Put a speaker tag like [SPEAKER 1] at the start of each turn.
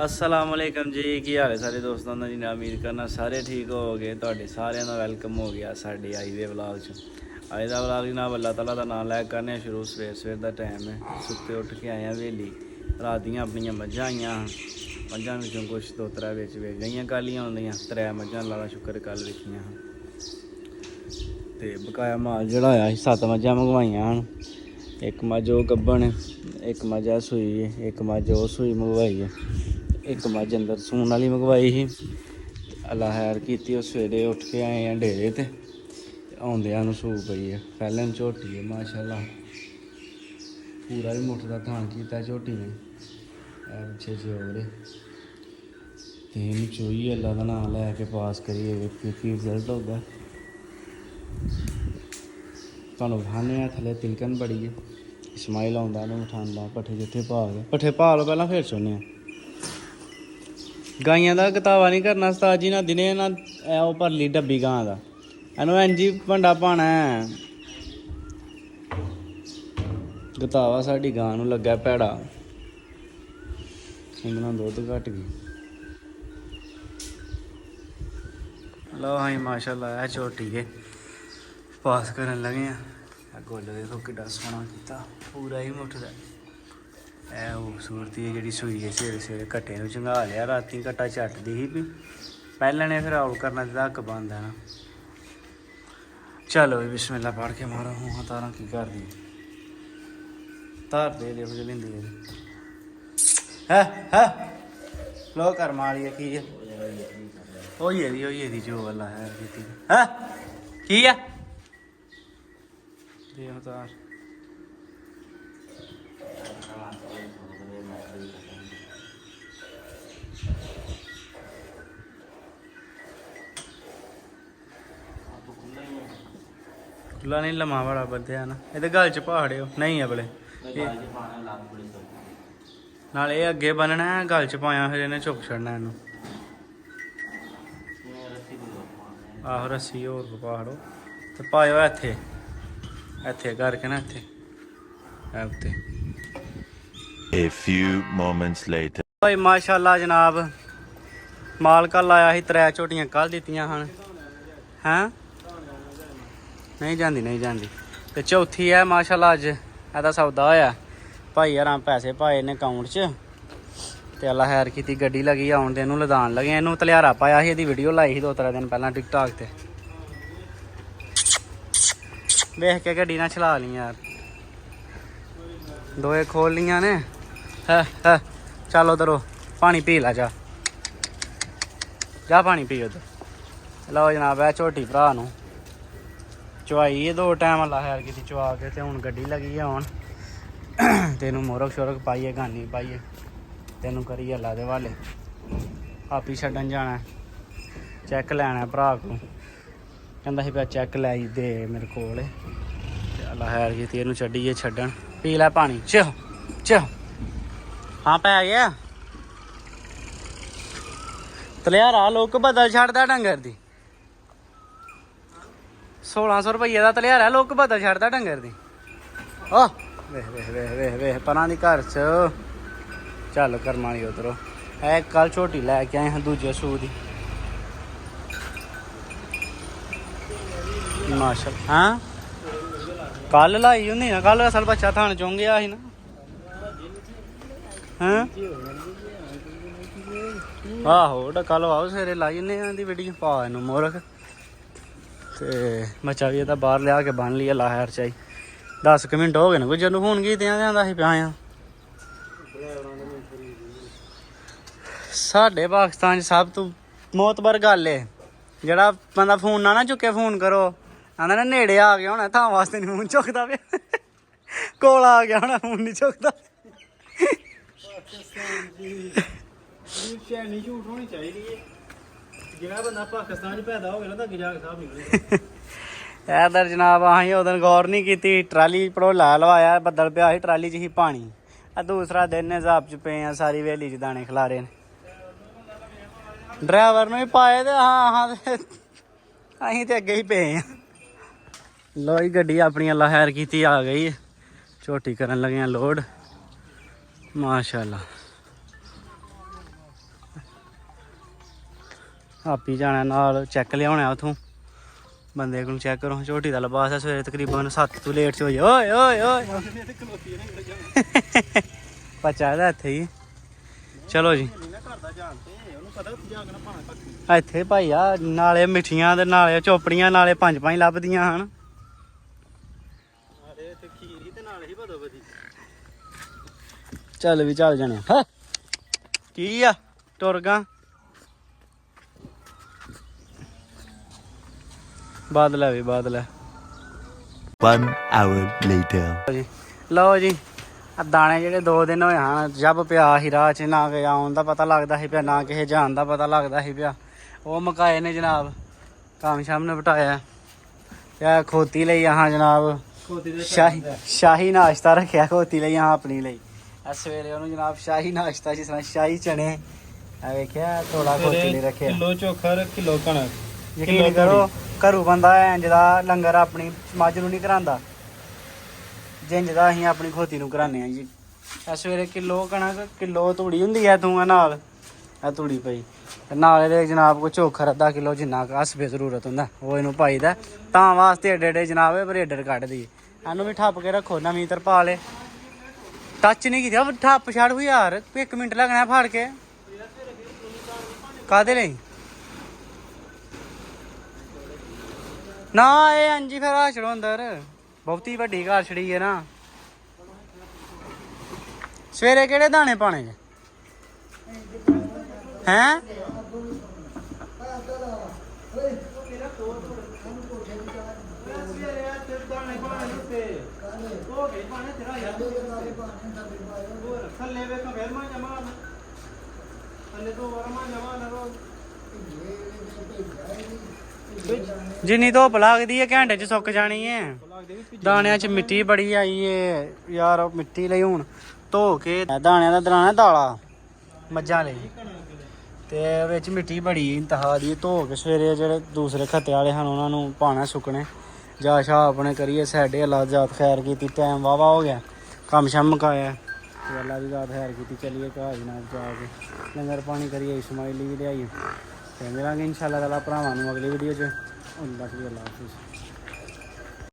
[SPEAKER 1] असलामुअलैकुम जी की हाल है सारे दोस्तों का जी। मैं उम्मीद करना सारे ठीक हो गए। ਤੁਹਾਡੇ ਸਾਰਿਆਂ ਦਾ ਵੈਲਕਮ ਹੋ ਗਿਆ ਸਾਡੇ ਅੱਜ ਦੇ ਵਲੌਗ 'ਚ। ਅੱਜ ਦਾ ਵਲੌਗ ਜਨਾਬ ਅੱਲਾਹ ਤਾਲਾ ਦਾ ਨਾਮ ਲੈ ਕਰਨੇ ਸ਼ੁਰੂ। ਸਵੇਰ ਦਾ ਟਾਈਮ ਹੈ, ਸੁੱਤੇ ਉੱਠ ਕੇ ਆਏ ਆ ਹਵੇਲੀ। ਰਾਤ ਦੀਆਂ ਆਪਣੀਆਂ ਮੱਝਾਂ ਆਈਆਂ, ਮੱਝਾਂ ਵਿੱਚੋਂ ਕੁਛ ਦੋ ਤਰ੍ਹਾਂ ਵਿੱਚ ਵੇਚ ਗਈਆਂ ਕਾਲੀਆਂ ਹੁੰਦੀਆਂ, 3 ਮੱਝਾਂ ਲਾਲਾ ਸ਼ੁਕਰ ਕੱਲ ਵੇਖੀਆਂ ਹਨ। ਤੇ ਬਕਾਇਆ ਮਾਲ ਜਿਹੜਾ ਆਇਆ ਸੀ 7 ਮੱਝਾਂ ਮੰਗਵਾਈਆਂ ਹਨ। ਇੱਕ ਮੱਝ ਉਹ ਗੱਭਣ, ਇੱਕ ਮੱਝ ਆ ਸੂਈ ਹੈ, ਇੱਕ ਮੱਝ ਉਹ ਸੂਈ ਮੰਗਵਾਈ ਹੈ, ਇੱਕ ਮੱਝ ਅੰਦਰ ਸੂਣ ਵਾਲੀ ਮੰਗਵਾਈ ਸੀ। ਅੱਲਾ ਖੈਰ ਕੀਤੀ, ਉਹ ਸਵੇਰੇ ਉੱਠ ਕੇ ਆਏ ਆ ਡੇਰੇ ਤੇ ਆਉਂਦਿਆਂ ਨੂੰ ਸੂ ਪਈ ਹੈ। ਪਹਿਲਾਂ ਝੋਟੀ ਹੈ ਮਾਸ਼ਾਅੱਲਾ, ਪੂਰਾ ਵੀ ਮੁੱਠ ਦਾ ਥਾਣ ਕੀਤਾ ਝੋਟੀ ਨੇ। ਪਿੱਛੇ ਹੋਰ ਤੇ ਇਹਨੂੰ ਚੋਈ ਅੱਲਾ ਦਾ ਨਾਂ ਲੈ ਕੇ ਪਾਸ ਕਰੀਏ, ਵੇਖੀ ਕੀ ਰਿਜ਼ਲਟ ਹੋਊਗਾ। ਤੁਹਾਨੂੰ ਵਿਖਾਉਂਦੇ ਹਾਂ ਥੱਲੇ ਤਿਲਕਣ ਬੜੀ ਹੈ। ਇਸਮਾਈਲ ਆਉਂਦਾ ਉਹਨੂੰ ਉਠਾਉਂਦਾ, ਪੱਠੇ ਜਿੱਥੇ ਪਾ ਕੇ ਪੱਠੇ ਪਾ ਲਓ ਪਹਿਲਾਂ ਫਿਰ ਸੋਨੇ ਆ। ਗਾਈਆਂ ਦਾ ਗਤਾਵਾ ਨਹੀਂ ਕਰਨਾ ਉਸਤਾਦ ਜੀ, ਨਾ ਦਿਨੇ ਨਾ ਉਹ ਭਰਲੀ ਡੱਬੀ ਗਾਂ ਦਾ, ਇਹਨੂੰ ਇੰਝ ਹੀ ਭੰਡਾ ਪਾਉਣਾ। ਗਤਾਵਾ ਸਾਡੀ ਗਾਂ ਨੂੰ ਲੱਗਾ ਭੈੜਾ, ਇਹਨਾਂ ਦੁੱਧ ਘੱਟ ਗਈ। ਲਓ ਹਾਂ ਮਾਸ਼ਾਅੱਲਾ ਇਹ ਝੋਟੀ ਕੇ ਪਾਸ ਕਰਨ ਲੱਗੇ ਆ। ਗੋਲ ਦੇਖੋ ਕਿੱਡਾ ਸੋਹਣਾ ਕੀਤਾ, ਪੂਰਾ ਹੀ ਮੁੱਠ ਦਾ। ਇਹ ਖੂਬਸੂਰਤੀ ਹੈ ਜਿਹੜੀ ਸੂਈ ਹੈ। ਸਵੇਰੇ ਸਵੇਰੇ ਕੱਟੇ ਨੂੰ ਚੰਗਾ ਲਿਆ, ਰਾਤੀ ਕੱਟਾ ਝੱਟਦੀ ਸੀ ਵੀ ਪਹਿਲਾਂ ਨੇ ਫਿਰ ਆਉਟ ਕਰਨਾ ਤੇ ਹੱਕ ਬਣਦਾ ਨਾ। ਚਲੋ ਬਿਸਮਿल्लाह ਪੜ੍ਹ ਕੇ ਮਾਰੋ ਹੂੰ ਤਾਰਾਂ ਕੀ ਕਰਦੀ ਤਾਰ ਦੇ ਦੇਖੋ ਲੈਂਦੀ ਹੈ ਲੋ ਕਰ ਮਾਰੀ ਕੀ ਹੈ ਉਹੀ ਇਹਦੀ ਜੋ ਵੱਲਾ ਹੈ ਕੀਤੀ ਹੈ ਕੀ ਆ ਦੇਖ ਤਾਰ ਖੁੱਲਾ ਨਹੀਂ ਲੰਮਾ ਬੜਾ ਬੱਧਿਆ ਨਾ, ਇਹਦੇ ਗਲ 'ਚ ਪਹਾੜਿਓ ਨਹੀਂ ਅਬਲੇ ਨਾਲ ਇਹ ਅੱਗੇ ਬੰਨਣਾ, ਗਲ 'ਚ ਪਾਇਆ ਫਿਰ ਇਹਨੇ ਚੁੱਕ ਛੱਡਣਾ ਇਹਨੂੰ। ਆਹੋ ਰੱਸੀ ਹੋਰ ਪਹਾੜੋ ਤੇ ਪਾਇਓ ਇੱਥੇ ਇੱਥੇ ਕਰਕੇ ਨਾ ਇੱਥੇ ਉੱਤੇ।
[SPEAKER 2] A few moments later
[SPEAKER 1] ਭਾਈ ਮਾਸ਼ਾਅੱਲਾ ਜਨਾਬ ਮਾਲ ਕੱਲ ਆਇਆ ਸੀ, 3 ਝੋਟੀਆਂ ਕੱਲ ਦਿੱਤੀਆਂ ਹਨ। ਹੈਂ ਨਹੀਂ ਜਾਂਦੀ ਤੇ ਚੌਥੀ ਹੈ ਮਾਸ਼ਾਅੱਲਾ। ਅੱਜ ਇਹਦਾ ਸੌਦਾ ਹੋਇਆ, ਭਾਈ ਯਾਰਾਂ ਪੈਸੇ ਪਾਏ ਨੇ ਅਕਾਊਂਟ 'ਚ ਤੇ ਅੱਲਾ ਖੈਰ ਕੀਤੀ। ਗੱਡੀ ਲੱਗੀ ਆਉਣ ਦੇ, ਇਹਨੂੰ ਲਦਾਨ ਲੱਗੇ। ਇਹਨੂੰ ਤਲਿਆਰਾ ਪਾਇਆ ਸੀ, ਇਹਦੀ ਵੀਡੀਓ ਲਾਈ ਸੀ 2-3 ਦਿਨ ਪਹਿਲਾਂ ਟਿਕਟਾਕ ਤੇ। ਵੇਖ ਕੇ ਗੱਡੀ ਨਾ ਚਲਾ ਲਈ ਯਾਰ, ਦੋਏ ਖੋਲ ਲੀਆਂ ਨੇ। ਚੱਲ ਉਧਰੋਂ ਪਾਣੀ ਪੀ ਲੈ, ਜਾ ਪਾਣੀ ਪੀ ਉਧਰ। ਲਓ ਜਨਾਬ ਇਹ ਝੋਟੀ ਭਰਾ ਨੂੰ ਚਵਾਈ ਇਹ 2 ਟਾਈਮ ਅੱਲਾ ਖੈਰ ਕੀਤੀ ਚਵਾ ਕੇ, ਤੇ ਹੁਣ ਗੱਡੀ ਲੱਗੀ ਆ ਹੁਣ। ਤੈਨੂੰ ਮੋਰਕ ਸ਼ੋਰਕ ਪਾਈਏ, ਗਾਨੀ ਪਾਈਏ, ਤੈਨੂੰ ਕਰੀਏ ਅੱਲਾ ਦੇ ਵਾਲੇ। ਆਪੀ ਛੱਡਣ ਜਾਣਾ, ਚੈੱਕ ਲੈਣਾ ਭਰਾ ਕੋਲ, ਕਹਿੰਦਾ ਸੀ ਪਿਆ ਚੈੱਕ ਲੈ ਦੇ ਮੇਰੇ ਕੋਲ। ਤੇ ਅੱਲਾ ਖੈਰ ਕੀਤੀ ਇਹਨੂੰ ਛੱਡੀਏ ਛੱਡਣ। ਪੀ ਲੈ ਪਾਣੀ, ਚੋ ਹਾਂ ਪੈ ਗਿਆ ਤਲਿਆਰਾ। ਲੋਕ ਬਦਲ ਛੱਡਦਾ ਡੰਗਰ ਦੀ, 1600 ਰੁਪਈਏ ਦਾ ਤਲਿਆਰਾ ਲੋਕ ਬਦਲ ਛੱਡਦਾ ਡੰਗਰ ਦੀ। ਵੇਖ ਪਰਾਂ ਦੀ ਘਰ 'ਚ ਚੱਲ ਕਰਮ ਵਾਲੀ ਉਧਰੋਂ। ਇਹ ਕੱਲ ਝੋਟੀ ਲੈ ਕੇ ਆਏ ਹਾਂ ਦੂਜੇ ਸੂ ਦੀ ਮਾਸ਼ਾਅੱਲਾ। ਹਾਂ ਕੱਲ ਲਾਈ ਹੁੰਦੀ ਨਾ, ਕੱਲ ਅਸਲ ਬੱਚਾ ਥਾਣ ਚੋਂ ਗਿਆ ਸੀ ਨਾ। ਹਾਂ ਆਹੋ ਡੱਕਾ ਲਵਾਓ ਸਵੇਰੇ ਲਾਈ ਜਾਂਦੇ ਆ ਦੀ ਵੀਡੀਓ ਪਾ ਇਹਨੂੰ ਮੋਰਕ। ਤੇ ਬੱਚਾ ਵੀ ਇਹਦਾ ਬਾਹਰ ਲਿਆ ਕੇ ਬੰਨ ਲਈ ਅੱਲਾ ਖੈਰ ਚਾਹੀ। 10 ਕੁ ਮਿੰਟ ਹੋ ਗਏ ਨੇ ਗੁੱਜਰ ਨੂੰ ਫੋਨ ਕੀਤਿਆਂ ਜਾਂਦਾ ਸੀ ਪਿਆ ਆ। ਸਾਡੇ ਪਾਕਿਸਤਾਨ 'ਚ ਸਭ ਤੋਂ ਮੌਤਬਰ ਗੱਲ ਏ, ਜਿਹੜਾ ਬੰਦਾ ਫੋਨ ਨਾ ਚੁੱਕੇ ਫੋਨ ਕਰੋ, ਆਂਦਾ ਨਾ ਨੇੜੇ ਆ ਗਿਆ ਹੋਣਾ ਥਾਂ ਵਾਸਤੇ ਨਹੀਂ ਫੋਨ ਚੁੱਕਦਾ ਪਿਆ, ਕੋਲ ਆ ਗਿਆ ਹੋਣਾ ਫੋਨ ਨਹੀਂ ਚੁੱਕਦਾ। ਨਹੀਂ ਝੂਠ ਹੋਣੀ ਚਾਹੀਦੀ ਹੈ, ਜਿਹੜਾ ਬੰਦਾ ਪਾਕਿਸਤਾਨ 'ਚ ਪੈਦਾ ਹੋਵੇ ਨਾ ਤਾਂ ਅੱਗੇ ਜਾ ਕੇ ਸਾਹਬ ਨਿਕਲੇ। ਇਧਰ ਜਨਾਬ ਅਸੀਂ ਉਦੋਂ ਗੌਰ ਨਹੀਂ ਕੀਤੀ, ਟਰਾਲੀ ਭੜੋਲਾ ਲਵਾਇਆ, ਬੱਦਲ ਪਿਆ ਸੀ ਟਰਾਲੀ 'ਚ ਹੀ ਪਾਣੀ। ਆ ਦੂਸਰਾ ਦਿਨ ਨੇ ਹਿਸਾਬ 'ਚ ਪਏ ਆ, ਸਾਰੀ ਹਵੇਲੀ 'ਚ ਦਾਣੇ ਖਿਲਾਰੇ ਨੇ। ਡਰਾਈਵਰ ਨੂੰ ਵੀ ਪਾਏ ਤੇ ਹਾਂ ਅਸੀਂ ਤੇ ਅੱਗੇ ਹੀ ਪਏ ਆ। ਲੋ ਜੀ ਗੱਡੀ ਆਪਣੀ ਅੱਲਾ ਖੈਰ ਕੀਤੀ ਆ ਗਈ ਹੈ, ਝੋਟੀ ਕਰਨ ਲੱਗੇ ਲੋਡ ਮਾਸ਼ਾਅੱਲਾ।
[SPEAKER 3] ਆਪੀ ਜਾਣਾ ਨਾਲ ਚੈੱਕ ਲਿਆਉਣਾ ਉਥੋਂ ਬੰਦੇ ਕੋਲ ਚੈੱਕ ਕਰੋ। ਝੋਟੀ ਦਾ ਲਿਬਾਸ ਹੈ ਸਵੇਰੇ ਤਕਰੀਬਨ 7 ਤੋਂ ਲੇਟ ਚ ਹੋ ਜਾ। ਓਏ ਓਏ ਓਏ ਬੱਚਾ ਇਹਦਾ ਇੱਥੇ ਹੀ। ਚਲੋ ਜੀ ਇੱਥੇ ਭਾਈ ਆ ਨਾਲੇ ਮਿੱਠੀਆਂ ਤੇ ਨਾਲੇ ਚੋਪੜੀਆਂ ਨਾਲੇ 5-5 ਲੱਭਦੀਆਂ ਹਨ। ਚੱਲ ਵੀ ਚੱਲ ਜਾਣੇ ਕੀ ਆ ਤੁਰ ਗਾ ਬਾਦਲ ਹੈ ਵੀ ਬਾਦਲ ਹੈ।
[SPEAKER 2] 1 hour later.
[SPEAKER 3] ਜੀ ਲਓ ਜੀ ਆ ਦਾਣੇ ਜਿਹੜੇ 2 ਦਿਨ ਹੋਏ ਹਨ ਜਬ ਪਿਆ ਸੀ ਰਾਹ 'ਚ ਨਾ ਕਿ ਆਉਣ ਦਾ ਪਤਾ ਲੱਗਦਾ ਸੀ ਪਿਆ ਨਾ ਕਿਸੇ ਜਾਣ ਦਾ ਪਤਾ ਲੱਗਦਾ ਸੀ ਪਿਆ। ਉਹ ਮਕਾਏ ਨੇ ਜਨਾਬ ਕੰਮ ਸ਼ਾਮ ਨੇ ਬਟਾਇਆ ਯਾ ਖੋਤੀ ਲਈ ਆਹਾਂ ਜਨਾਬ ਸ਼ਾਹੀ ਨਾਸ਼ਤਾ ਰੱਖਿਆ ਖੋਤੀ ਲਈ ਆਹਾਂ ਆਪਣੀ ਲਈ। ਆ ਸਵੇਰੇ ਉਹਨੂੰ ਜਨਾਬ ਸ਼ਾਹੀ ਨਾਸ਼ਤਾ ਜਿਸ ਤਰ੍ਹਾਂ ਸ਼ਾਹੀ ਚਣੇ ਆ ਵੇਖਿਆ ਥੋੜਾ ਖੋਤੀ ਲਈ ਰੱਖਿਆ।
[SPEAKER 1] ਕਿਲੋ ਚੋਖਾ ਕਿਲੋ ਕਣਕ।
[SPEAKER 3] ਯਕੀਨ ਕਰੋ ਘਰੋਂ ਬੰਦਾ ਇੰਜ ਦਾ ਲੰਗਰ ਆਪਣੀ ਮੱਝ ਨੂੰ ਨਹੀਂ ਕਰਾਂਦਾ ਜਿੰਜ ਦਾ ਅਸੀਂ ਆਪਣੀ ਖੋਤੀ ਨੂੰ ਕਰਾਉਂਦੇ ਹਾਂ ਜੀ। ਆ ਸਵੇਰੇ ਕਿਲੋ ਕਣਕ ਕਿਲੋ ਤੂੜੀ ਹੁੰਦੀ ਹੈ ਤੂੰ ਨਾਲ ਆ ਤੂੜੀ ਪਈ ਨਾਲ ਇਹਦੇ ਜਨਾਬ ਕੋ ਚੋਖਰ ਅੱਧਾ ਕਿਲੋ ਜਿੰਨਾ ਹਸਬੇ ਜ਼ਰੂਰਤ ਹੁੰਦਾ ਉਹ ਇਹਨੂੰ ਪਾਈਦਾ ਤਾਂ ਵਾਸਤੇ ਏਡੇ ਏਡੇ ਜਨਾਬ ਇਹ ਬਰੇਡਰ ਕੱਢਦੀ ਇਹਨੂੰ ਵੀ ਠੱਪ ਕੇ ਰੱਖੋ ਨਵੀਂ ਤਰਪਾਲ ਟੱਚ ਨਹੀਂ ਕੀਤਾ ਠੱਪ ਛੱਡ ਹੋਈ ਯਾਰ 1 ਮਿੰਟ ਲੱਗਣਾ ਫੜ ਕੇ ਕਾਹਦੇ ਲਈ ਨਾ ਇਹ ਅੰਜੀ ਫਿਰ ਆ ਛੜੋ ਅੰਦਰ ਬਹੁਤੀ ਵੱਡੀ ਘਰ ਛੜੀ ਹੈ ਨਾ। ਸਵੇਰੇ ਕਿਹੜੇ ਦਾਣੇ ਪਾਣੇ ਹੈਂ ਜਿੰਨੀ ਧੁੱਪ ਲੱਗਦੀ ਹੈ ਘੰਟੇ ਚ ਸੁੱਕ ਜਾਣੀ ਹੈ। ਦਾਣਿਆਂ ਚ ਮਿੱਟੀ ਬੜੀ ਆਈ ਏ ਯਾਰ ਮਿੱਟੀ ਲਈ ਹੁਣ ਧੋ ਕੇ ਦਾਣਿਆਂ ਦਾ ਦਰਾਣਾ ਦਾਲਾ ਮੱਝਾਂ ਲਈ ਤੇ ਵਿੱਚ ਮਿੱਟੀ ਬੜੀ ਇੰਤਹਾ ਦੀ ਧੋ ਕੇ ਸਵੇਰੇ ਜਿਹੜੇ ਦੂਸਰੇ ਖੱਤੇ ਵਾਲੇ ਹਨ ਉਹਨਾਂ ਨੂੰ ਪਾਣਾ ਸੁੱਕਣੇ ਜਾ ਸ਼ਾ ਆਪਣੇ ਕਰੀਏ ਸਾਡੇ ਅੱਲਾ ਜਾਤ ਖੈਰ ਕੀਤੀ ਟਾਈਮ ਵਾਵਾ ਹੋ ਗਿਆ ਕੰਮ ਸ਼ਮ ਮੁਕਾਇਆ ਤੇ ਅੱਲਾ ਦੀ ਜਾਤ ਖੈਰ ਕੀਤੀ ਚਲੀਏ ਘਰ ਜਨਾਬ ਜਾ ਕੇ ਲੰਗਰ ਪਾਣੀ ਕਰੀਏ ਇਸਮਾਈਲੀ ਵੀ ਲਿਆਈਏ ਤੇ ਮਿਲਾਂਗੇ ਇਨਸ਼ਾਅੱਲਾ ਤਾਲਾ ਭਰਾਵਾਂ ਨੂੰ ਅਗਲੀ ਵੀਡੀਓ 'ਚ। ਅੱਲਾ ਹਾਫਿਜ਼।